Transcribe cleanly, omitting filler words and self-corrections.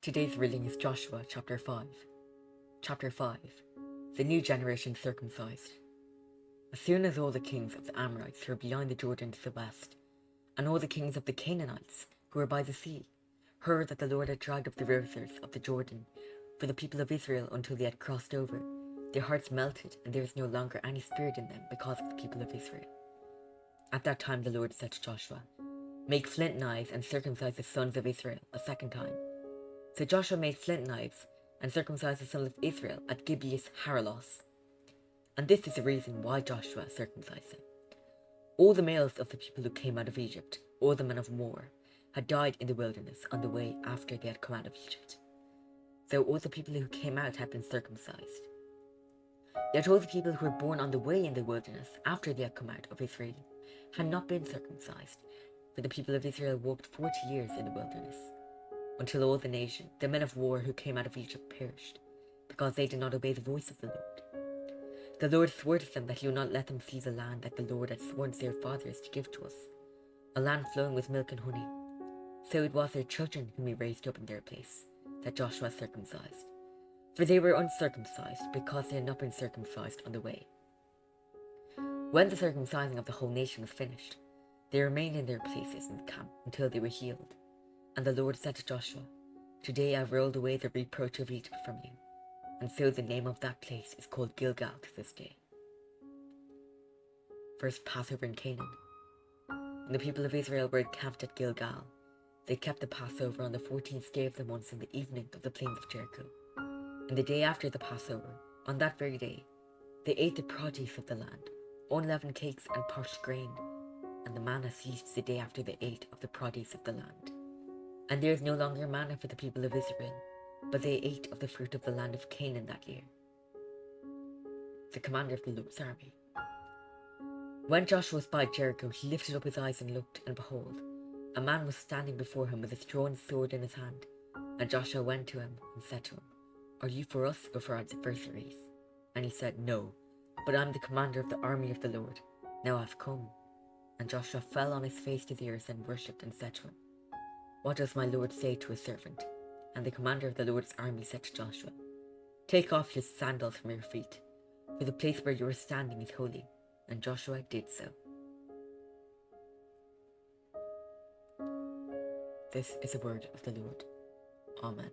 Today's reading is Joshua chapter 5. Chapter 5. The new generation circumcised. As soon as all the kings of the Amorites who were beyond the Jordan to the west, and all the kings of the Canaanites who were by the sea, heard that the Lord had dried up the rivers of the Jordan for the people of Israel until they had crossed over, their hearts melted, and there was no longer any spirit in them because of the people of Israel. At that time the Lord said to Joshua, "Make flint knives and circumcise the sons of Israel a second time." So Joshua made flint knives and circumcised the sons of Israel at Gibeath Haralos. And this is the reason why Joshua circumcised them. All the males of the people who came out of Egypt, all the men of war, had died in the wilderness on the way after they had come out of Egypt. So all the people who came out had been circumcised. Yet all the people who were born on the way in the wilderness after they had come out of Israel had not been circumcised, for the people of Israel walked 40 years in the wilderness, until all the nation, the men of war who came out of Egypt, perished, because they did not obey the voice of the Lord. The Lord swore to them that he would not let them see the land that the Lord had sworn to their fathers to give to us, a land flowing with milk and honey. So it was their children whom he raised up in their place, that Joshua circumcised, for they were uncircumcised because they had not been circumcised on the way. When the circumcising of the whole nation was finished, they remained in their places in the camp until they were healed. And the Lord said to Joshua, "Today I have rolled away the reproach of Egypt from you." And so the name of that place is called Gilgal to this day. First Passover in Canaan. When the people of Israel were encamped at Gilgal, they kept the Passover on the 14th day of the month in the evening of the plains of Jericho. And the day after the Passover, on that very day, they ate the produce of the land, unleavened cakes and parched grain, and the manna ceased the day after they ate of the produce of the land. And there is no longer manna for the people of Israel, but they ate of the fruit of the land of Canaan that year. The commander of the Lord's army. When Joshua spied Jericho, he lifted up his eyes and looked, and behold, a man was standing before him with his drawn sword in his hand. And Joshua went to him and said to him, "Are you for us or for our adversaries?" And he said, "No, but I am the commander of the army of the Lord. Now I have come." And Joshua fell on his face to the earth and worshipped and said to him, "What does my Lord say to his servant?" And the commander of the Lord's army said to Joshua, "Take off your sandals from your feet, for the place where you are standing is holy." And Joshua did so. This is the word of the Lord. Amen.